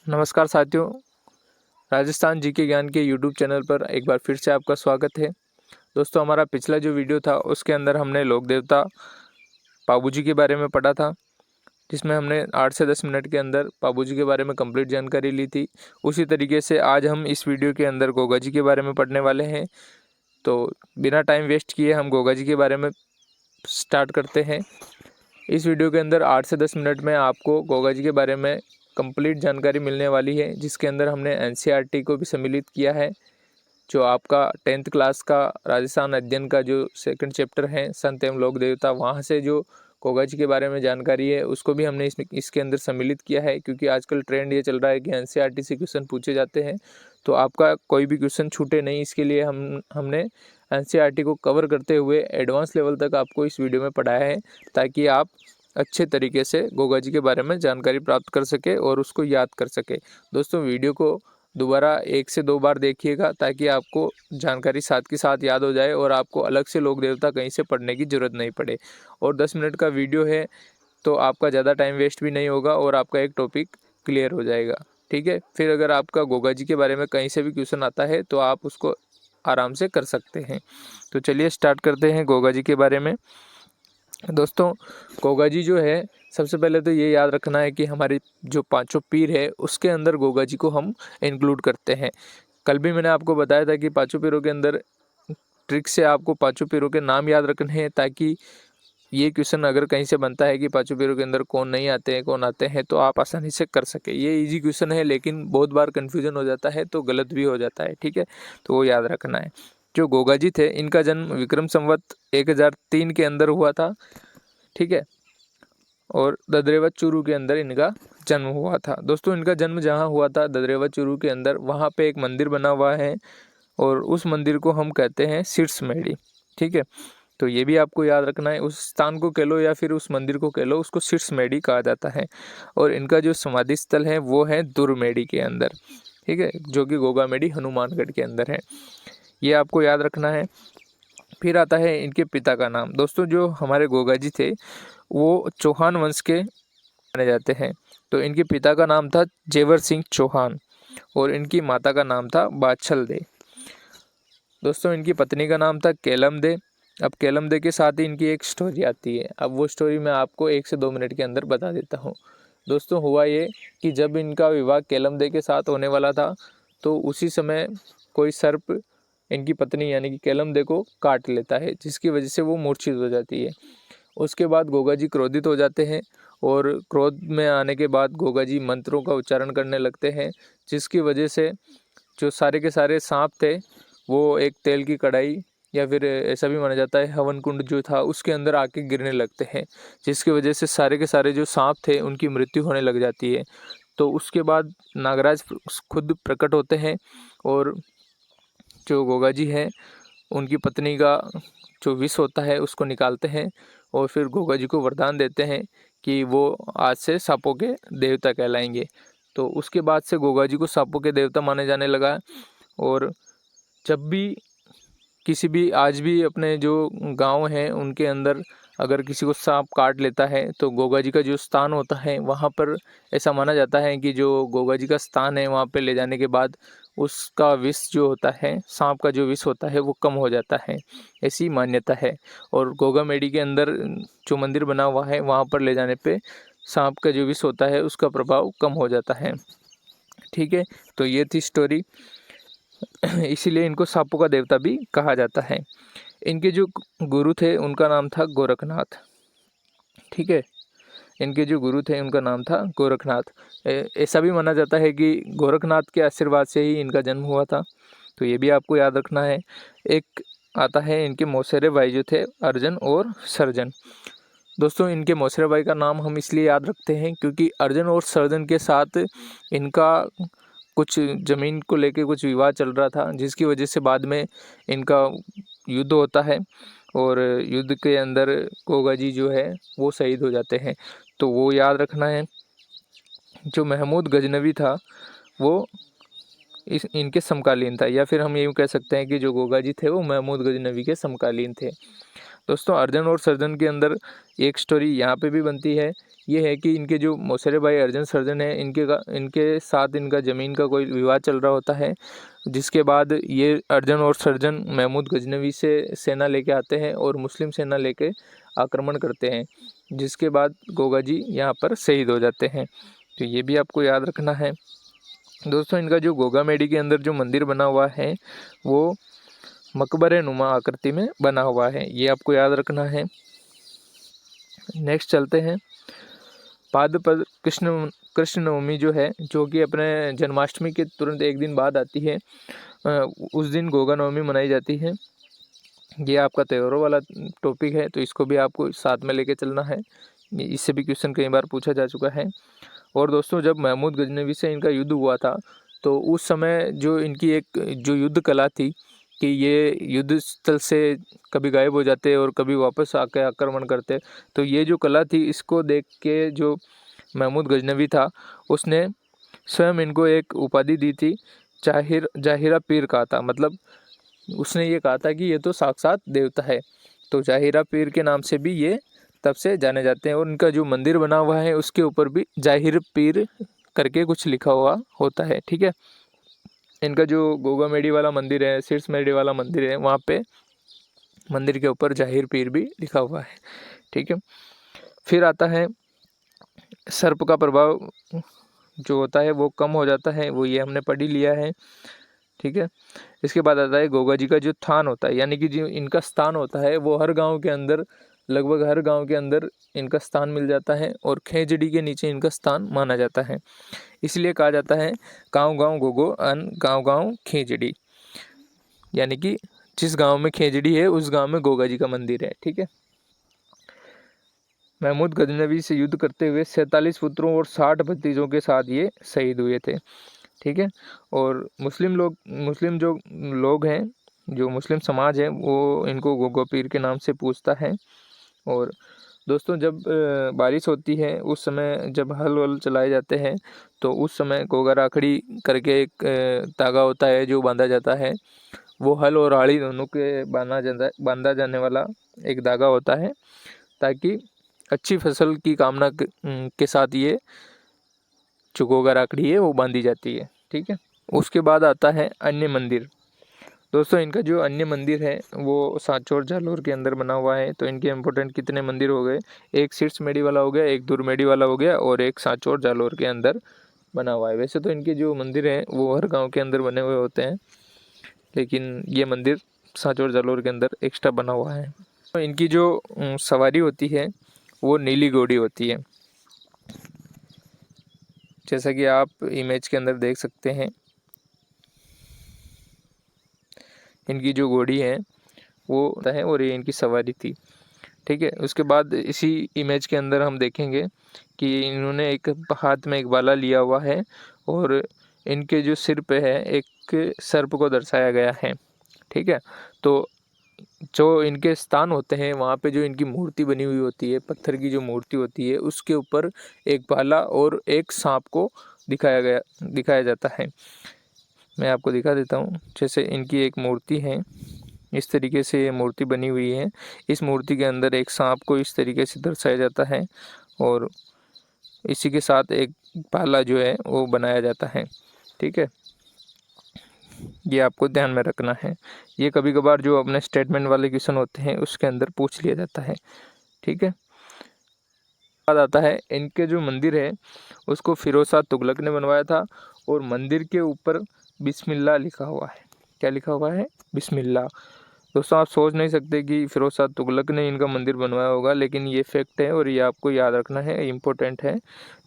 नमस्कार साथियों, राजस्थान जीके ज्ञान के यूट्यूब चैनल पर एक बार फिर से आपका स्वागत है। दोस्तों, हमारा पिछला जो वीडियो था उसके अंदर हमने लोक देवता पाबूजी के बारे में पढ़ा था, जिसमें हमने 8 से 10 मिनट के अंदर पाबूजी के बारे में कंप्लीट जानकारी ली थी। उसी तरीके से आज हम इस वीडियो के अंदर गोगा जी के बारे में पढ़ने वाले हैं। तो बिना टाइम वेस्ट किए हम गोगा जी के बारे में स्टार्ट करते हैं। इस वीडियो के अंदर 8 से 10 मिनट में आपको गोगा जी के बारे में कंप्लीट जानकारी मिलने वाली है, जिसके अंदर हमने एनसीईआरटी को भी सम्मिलित किया है। जो आपका 10th क्लास का राजस्थान अध्ययन का जो सेकंड चैप्टर है संत एवं लोक देवता, वहाँ से जो गोगा जी के बारे में जानकारी है उसको भी हमने इसके अंदर सम्मिलित किया है। क्योंकि आजकल ट्रेंड ये चल रहा है कि एनसीईआरटी से क्वेश्चन पूछे जाते हैं, तो आपका कोई भी क्वेश्चन छूटे नहीं, इसके लिए हमने एनसीईआरटी को कवर करते हुए एडवांस लेवल तक आपको इस वीडियो में पढ़ाया है, ताकि आप अच्छे तरीके से गोगा जी के बारे में जानकारी प्राप्त कर सके और उसको याद कर सके। दोस्तों, वीडियो को दोबारा 1 से 2 बार देखिएगा, ताकि आपको जानकारी साथ के साथ याद हो जाए और आपको अलग से लोक देवता कहीं से पढ़ने की ज़रूरत नहीं पड़े। और 10 मिनट का वीडियो है, तो आपका ज़्यादा टाइम वेस्ट भी नहीं होगा और आपका एक टॉपिक क्लियर हो जाएगा। ठीक है, फिर अगर आपका गोगा जी के बारे में कहीं से भी क्वेश्चन आता है तो आप उसको आराम से कर सकते हैं। तो चलिए स्टार्ट करते हैं गोगा जी के बारे में। दोस्तों, गोगा जी जो है, सबसे पहले तो ये याद रखना है कि हमारे जो पांचों पीर है उसके अंदर गोगा जी को हम इंक्लूड करते हैं। कल भी मैंने आपको बताया था कि पांचों पीरों के अंदर ट्रिक से आपको पांचों पीरों के नाम याद रखने हैं, ताकि ये क्वेश्चन अगर कहीं से बनता है कि पांचों पीरों के अंदर कौन नहीं आते हैं कौन आते हैं, तो आप आसानी से कर सके। ये इजी क्वेश्चन है, लेकिन बहुत बार कन्फ्यूजन हो जाता है तो गलत भी हो जाता है। ठीक है, तो वो याद रखना है। जो गोगा जी थे, इनका जन्म विक्रम संवत 1003 के अंदर हुआ था। ठीक है, और ददरेवा चूरू के अंदर इनका जन्म हुआ था। दोस्तों, इनका जन्म जहाँ हुआ था ददरेवा चूरू के अंदर, वहाँ पे एक मंदिर बना हुआ है और उस मंदिर को हम कहते हैं शीर्षमेड़ी। ठीक है, तो ये भी आपको याद रखना है। उस स्थान को कह लो या फिर उस मंदिर को कह लो, उसको शीर्षमेड़ी कहा जाता है। और इनका जो समाधि स्थल है वो है दुर्मेड़ी के अंदर। ठीक है, जो कि गोगामेड़ी हनुमानगढ़ के अंदर है, ये आपको याद रखना है। फिर आता है इनके पिता का नाम। दोस्तों, जो हमारे गोगा जी थे वो चौहान वंश के माने जाते हैं। तो इनके पिता का नाम था जेवर सिंह चौहान और इनकी माता का नाम था बाछल दे। दोस्तों, इनकी पत्नी का नाम था केलम दे। अब केलम दे के साथ ही इनकी एक स्टोरी आती है। अब वो स्टोरी मैं आपको 1 से 2 मिनट के अंदर बता देता हूँ। दोस्तों, हुआ ये कि जब इनका विवाह केलम दे के साथ होने वाला था, तो उसी समय कोई सर्प इनकी पत्नी यानी कि केलम दे को काट लेता है, जिसकी वजह से वो मूर्छित हो जाती है। उसके बाद गोगा जी क्रोधित हो जाते हैं और क्रोध में आने के बाद गोगा जी मंत्रों का उच्चारण करने लगते हैं, जिसकी वजह से जो सारे के सारे सांप थे वो एक तेल की कढ़ाई या फिर ऐसा भी माना जाता है हवन कुंड जो था उसके अंदर आके गिरने लगते हैं, जिसकी वजह से सारे के सारे जो सांप थे उनकी मृत्यु होने लग जाती है। तो उसके बाद नागराज खुद प्रकट होते हैं और जो गोगा जी हैं उनकी पत्नी का जो विष होता है उसको निकालते हैं और फिर गोगा जी को वरदान देते हैं कि वो आज से सांपों के देवता कहलाएंगे। तो उसके बाद से गोगा जी को सांपों के देवता माने जाने लगा। और जब भी किसी भी आज भी अपने जो गांव हैं उनके अंदर अगर किसी को सांप काट लेता है, तो गोगा जी का जो स्थान होता है वहाँ पर ऐसा माना जाता है कि जो गोगा जी का स्थान है वहाँ पे ले जाने के बाद उसका विष जो होता है, सांप का जो विष होता है वो कम हो जाता है, ऐसी मान्यता है। और गोगामेड़ी के अंदर जो मंदिर बना हुआ है वहाँ पर ले जाने पे सांप का जो विष होता है उसका प्रभाव कम हो जाता है। ठीक है, तो ये थी स्टोरी। इसीलिए इनको सांपों का देवता भी कहा जाता है। इनके जो गुरु थे उनका नाम था गोरखनाथ। ठीक है, इनके जो गुरु थे उनका नाम था गोरखनाथ। ऐसा भी माना जाता है कि गोरखनाथ के आशीर्वाद से ही इनका जन्म हुआ था, तो ये भी आपको याद रखना है। एक आता है इनके मौसेरे भाई जो थे अर्जन और सर्जन। दोस्तों, इनके मौसेरे भाई का नाम हम इसलिए याद रखते हैं क्योंकि अर्जन और सर्जन के साथ इनका कुछ ज़मीन को लेके कुछ विवाद चल रहा था, जिसकी वजह से बाद में इनका युद्ध होता है और युद्ध के अंदर गोगा जी जो है वो शहीद हो जाते हैं। तो वो याद रखना है। जो महमूद गजनवी था वो इनके समकालीन था, या फिर हम यूँ कह सकते हैं कि जो गोगा जी थे वो महमूद गजनवी के समकालीन थे। दोस्तों, अर्जन और सर्जन के अंदर एक स्टोरी यहाँ पे भी बनती है ये है कि इनके जो मौसेरे भाई अर्जन सर्जन है, इनके साथ इनका ज़मीन का कोई विवाद चल रहा होता है, जिसके बाद ये अर्जन और सर्जन महमूद गजनवी से सेना लेके आते हैं और मुस्लिम सेना लेके आक्रमण करते हैं, जिसके बाद गोगा जी यहाँ पर शहीद हो जाते हैं। तो ये भी आपको याद रखना है। दोस्तों, इनका जो गोगा मेडी के अंदर जो मंदिर बना हुआ है वो मकबरे नुमा आकृति में बना हुआ है, ये आपको याद रखना है। नेक्स्ट चलते हैं। पादपद कृष्ण नवमी जो है, जो कि अपने जन्माष्टमी के तुरंत एक दिन बाद आती है, उस दिन गोगा नवमी मनाई जाती है। ये आपका त्योहारों वाला टॉपिक है, तो इसको भी आपको साथ में लेके चलना है। इससे भी क्वेश्चन कई बार पूछा जा चुका है। और दोस्तों, जब महमूद गजनवी से इनका युद्ध हुआ था, तो उस समय जो इनकी एक जो युद्ध कला थी कि ये युद्ध स्थल से कभी गायब हो जाते और कभी वापस आके आक्रमण करते, तो ये जो कला थी, इसको देख के जो महमूद गजनवी था, उसने स्वयं इनको एक उपाधि दी थी, जाहिरा पीर कहा था। मतलब उसने ये कहा था कि ये तो साक्षात देवता है, तो जाहिरा पीर के नाम से भी ये तब से जाने जाते हैं। और इनका जो मंदिर बना हुआ है उसके ऊपर भी जाहिर पीर करके कुछ लिखा हुआ होता है। ठीक है, इनका जो गोगा मेडी वाला मंदिर है, शीर्ष मेडी वाला मंदिर है, वहाँ पे मंदिर के ऊपर जाहिर पीर भी लिखा हुआ है। ठीक है, फिर आता है सर्प का प्रभाव जो होता है वो कम हो जाता है, वो ये हमने पढ़ ही लिया है। ठीक है, इसके बाद आता है गोगा जी का जो थान होता है, यानी कि जो इनका स्थान होता है, वो हर गांव के अंदर, लगभग हर गांव के अंदर इनका स्थान मिल जाता है, और खेजड़ी के नीचे इनका स्थान माना जाता है। इसलिए कहा जाता है गांव गांव गोगो अन गांव गांव खेजड़ी, यानी कि जिस गांव में खेजड़ी है उस गांव में गोगा जी का मंदिर है। ठीक है, महमूद गजनवी से युद्ध करते हुए 47 पुत्रों और 60 भतीजों के साथ ये शहीद हुए थे। ठीक है, और मुस्लिम जो लोग हैं, जो मुस्लिम समाज है, वो इनको गोगा पीर के नाम से पूछता है। और दोस्तों, जब बारिश होती है उस समय जब हल वल चलाए जाते हैं, तो उस समय गोगा राखड़ी करके एक धागा होता है जो बांधा जाता है, वो हल और आड़ी दोनों के बांधा जाने वाला एक धागा होता है, ताकि अच्छी फसल की कामना के साथ ये जो गोगा राखड़ी है वो बांधी जाती है। ठीक है, उसके बाद आता है अन्य मंदिर। दोस्तों, इनका जो अन्य मंदिर है वो सांचौर जालोर के अंदर बना हुआ है। तो इनके इम्पोर्टेंट कितने मंदिर हो गए, एक शीर्ष मेडी वाला हो गया, एक दुरमेडी वाला हो गया, और एक सांचौर जालोर के अंदर बना हुआ है। वैसे तो इनके जो मंदिर हैं वो हर गांव के अंदर बने हुए होते हैं, लेकिन ये मंदिर सांचौर जालोर के अंदर एक्स्ट्रा बना हुआ है। तो इनकी जो सवारी होती है वो नीली घोड़ी होती है, जैसा कि आप इमेज के अंदर देख सकते हैं। इनकी जो घोड़ी है वो है, और ये इनकी सवारी थी। ठीक है, उसके बाद इसी इमेज के अंदर हम देखेंगे कि इन्होंने एक हाथ में एक बाला लिया हुआ है, और इनके जो सिर पे है एक सर्प को दर्शाया गया है। ठीक है, तो जो इनके स्थान होते हैं वहाँ पे जो इनकी मूर्ति बनी हुई होती है, पत्थर की जो मूर्ति होती है, उसके ऊपर एक भाला और एक सांप को दिखाया जाता है। मैं आपको दिखा देता हूँ। जैसे इनकी एक मूर्ति है, इस तरीके से ये मूर्ति बनी हुई है। इस मूर्ति के अंदर एक सांप को इस तरीके से दर्शाया जाता है, और इसी के साथ एक भाला जो है वो बनाया जाता है। ठीक है, ये आपको ध्यान में रखना है। ये कभी कभार जो अपने स्टेटमेंट वाले क्वेश्चन होते हैं उसके अंदर पूछ लिया जाता है। ठीक है, बाद आता है इनके जो मंदिर है उसको फिरोज शाह तुगलक ने बनवाया था, और मंदिर के ऊपर बिस्मिल्लाह लिखा हुआ है। क्या लिखा हुआ है? बिस्मिल्लाह। दोस्तों, आप सोच नहीं सकते कि फिरोज शाह तुगलक ने इनका मंदिर बनवाया होगा, लेकिन ये फैक्ट है और ये आपको याद रखना है, इम्पोर्टेंट है।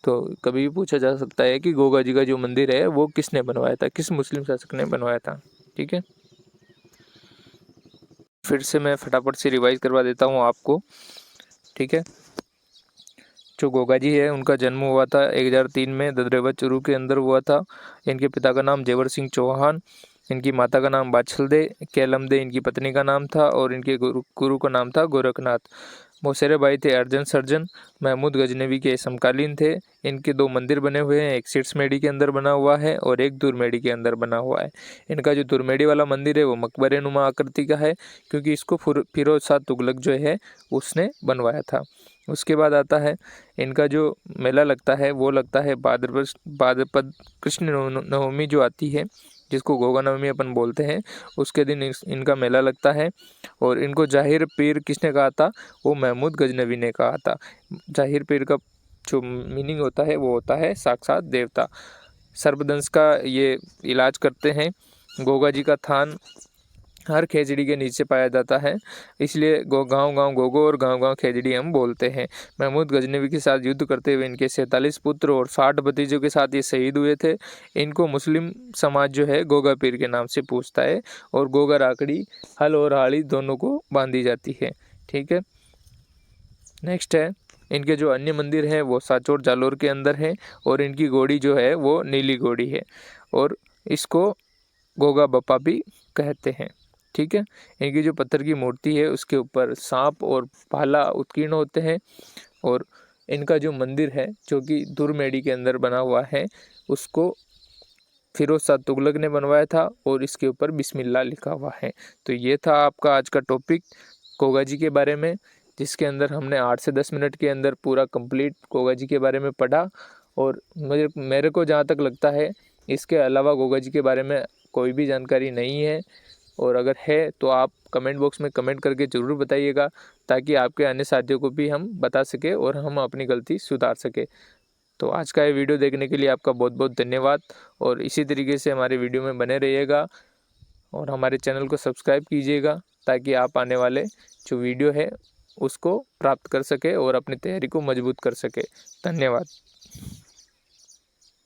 तो कभी भी पूछा जा सकता है कि गोगा जी का जो मंदिर है वो किसने बनवाया था, किस मुस्लिम शासक ने बनवाया था। ठीक है, फिर से मैं फटाफट से रिवाइज करवा देता हूँ आपको। ठीक है, जो गोगा जी है उनका जन्म हुआ था 1003 में ददरेवा चुरू के अंदर हुआ था। इनके पिता का नाम जेवर सिंह चौहान, इनकी माता का नाम बाछलदे केलमदे इनकी पत्नी का नाम था, और इनके गुरु का नाम था गोरखनाथ। मौसेरे भाई थे अर्जन सर्जन, महमूद गजनवी के समकालीन थे। इनके दो मंदिर बने हुए हैं, एक शीर्ष मेडी के अंदर बना हुआ है और एक दुरमेडी के अंदर बना हुआ है। इनका जो दुरमेडी वाला मंदिर है वो मकबरे नुमा आकृति का है, क्योंकि इसको फिरोज शाह तुगलक जो है उसने बनवाया था। उसके बाद आता है इनका जो मेला लगता है वो लगता है भाद्रपद कृष्ण नवमी जो आती है, जिसको गोगा नवमी अपन बोलते हैं, उसके दिन इनका मेला लगता है। और इनको जाहिर पीर किसने कहा था? वो महमूद गजनवी ने कहा था। जाहिर पीर का जो मीनिंग होता है वो होता है साक्षात देवता। सर्पदंश का ये इलाज करते हैं। गोगा जी का थान हर खेजड़ी के नीचे पाया जाता है, इसलिए गांव गांव गोगो और गांव गांव खेजड़ी हम बोलते हैं। महमूद गजनवी के साथ युद्ध करते हुए इनके 47 पुत्र और 60 भतीजों के साथ ये शहीद हुए थे। इनको मुस्लिम समाज जो है गोगा पीर के नाम से पूछता है, और गोगा राकड़ी हल और हाड़ी दोनों को बांधी जाती है। ठीक है, नेक्स्ट है इनके जो अन्य मंदिर हैं वो साचौर जालोर के अंदर है, और इनकी घोड़ी जो है वो नीली घोड़ी है, और इसको गोगा बप्पा भी कहते हैं। ठीक है, इनकी जो पत्थर की मूर्ति है उसके ऊपर सांप और भाला उत्कीर्ण होते हैं, और इनका जो मंदिर है जो कि दुरमेड़ी के अंदर बना हुआ है उसको फिरोज शाह तुगलक ने बनवाया था, और इसके ऊपर बिस्मिल्लाह लिखा हुआ है। तो ये था आपका आज का टॉपिक गोगा जी के बारे में, जिसके अंदर हमने 8 से 10 मिनट के अंदर पूरा कंप्लीट गोगा जी के बारे में पढ़ा। और मेरे को जहाँ तक लगता है इसके अलावा गोगा जी के बारे में कोई भी जानकारी नहीं है, और अगर है तो आप कमेंट बॉक्स में कमेंट करके ज़रूर बताइएगा, ताकि आपके अन्य साथियों को भी हम बता सके और हम अपनी गलती सुधार सके। तो आज का ये वीडियो देखने के लिए आपका बहुत बहुत धन्यवाद, और इसी तरीके से हमारे वीडियो में बने रहिएगा और हमारे चैनल को सब्सक्राइब कीजिएगा, ताकि आप आने वाले जो वीडियो है उसको प्राप्त कर सके और अपनी तैयारी को मजबूत कर सके। धन्यवाद।